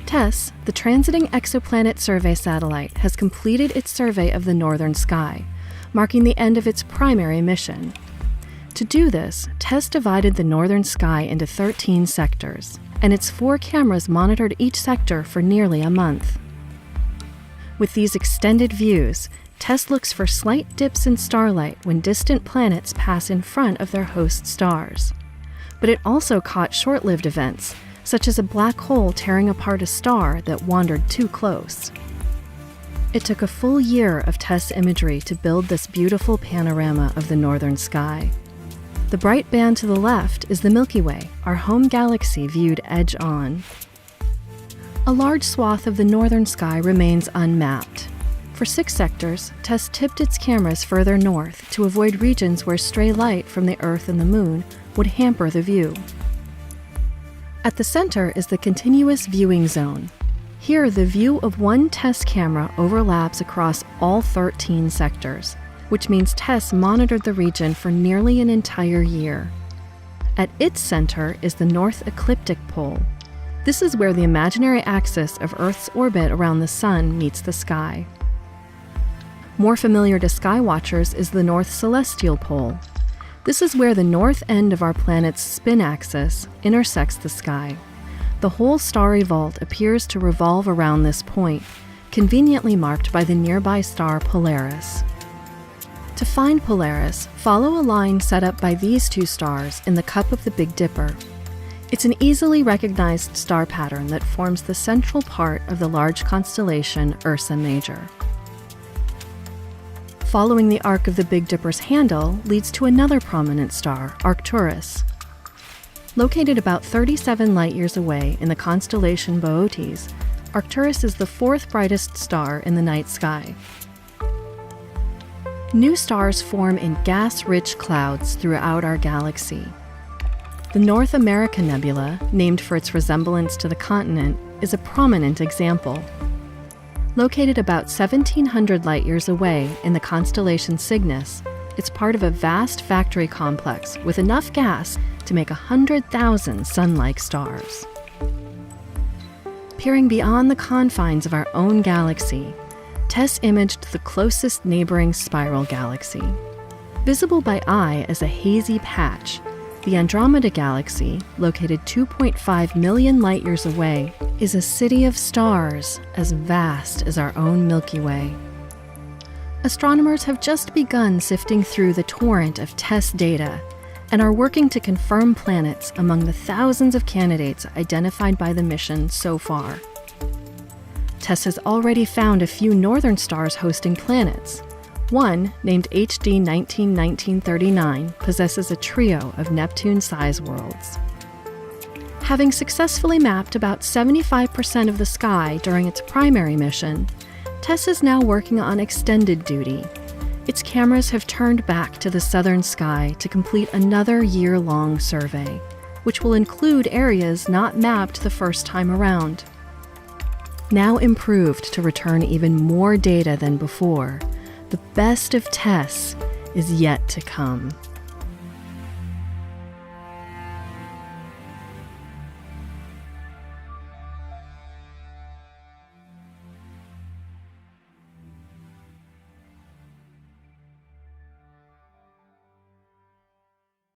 TESS, the Transiting Exoplanet Survey satellite, has completed its survey of the northern sky, marking the end of its primary mission. To do this, TESS divided the northern sky into 13 sectors, and its 4 cameras monitored each sector for nearly a month. With these extended views, TESS looks for slight dips in starlight when distant planets pass in front of their host stars. But it also caught short-lived events, such as a black hole tearing apart a star that wandered too close. It took a full year of TESS imagery to build this beautiful panorama of the northern sky. The bright band to the left is the Milky Way, our home galaxy viewed edge-on. A large swath of the northern sky remains unmapped. For 6 sectors, TESS tipped its cameras further north to avoid regions where stray light from the Earth and the Moon would hamper the view. At the center is the continuous viewing zone. Here, the view of one TESS camera overlaps across all 13 sectors, which means TESS monitored the region for nearly an entire year. At its center is the North Ecliptic Pole. This is where the imaginary axis of Earth's orbit around the Sun meets the sky. More familiar to skywatchers is the North Celestial Pole. This is where the north end of our planet's spin axis intersects the sky. The whole starry vault appears to revolve around this point, conveniently marked by the nearby star Polaris. To find Polaris, follow a line set up by these 2 stars in the cup of the Big Dipper. It's an easily recognized star pattern that forms the central part of the large constellation Ursa Major. Following the arc of the Big Dipper's handle leads to another prominent star, Arcturus. Located about 37 light-years away in the constellation Boötes, Arcturus is the 4th brightest star in the night sky. New stars form in gas-rich clouds throughout our galaxy. The North America Nebula, named for its resemblance to the continent, is a prominent example. Located about 1,700 light-years away in the constellation Cygnus, it's part of a vast factory complex with enough gas to make 100,000 sun-like stars. Peering beyond the confines of our own galaxy, TESS imaged the closest neighboring spiral galaxy. Visible by eye as a hazy patch, the Andromeda Galaxy, located 2.5 million light-years away, is a city of stars as vast as our own Milky Way. Astronomers have just begun sifting through the torrent of TESS data and are working to confirm planets among the thousands of candidates identified by the mission so far. TESS has already found a few northern stars hosting planets. One, named HD 191939, possesses a trio of Neptune-size worlds. Having successfully mapped about 75% of the sky during its primary mission, TESS is now working on extended duty. Its cameras have turned back to the southern sky to complete another year-long survey, which will include areas not mapped the first time around. Now improved to return even more data than before, the best of TESS is yet to come.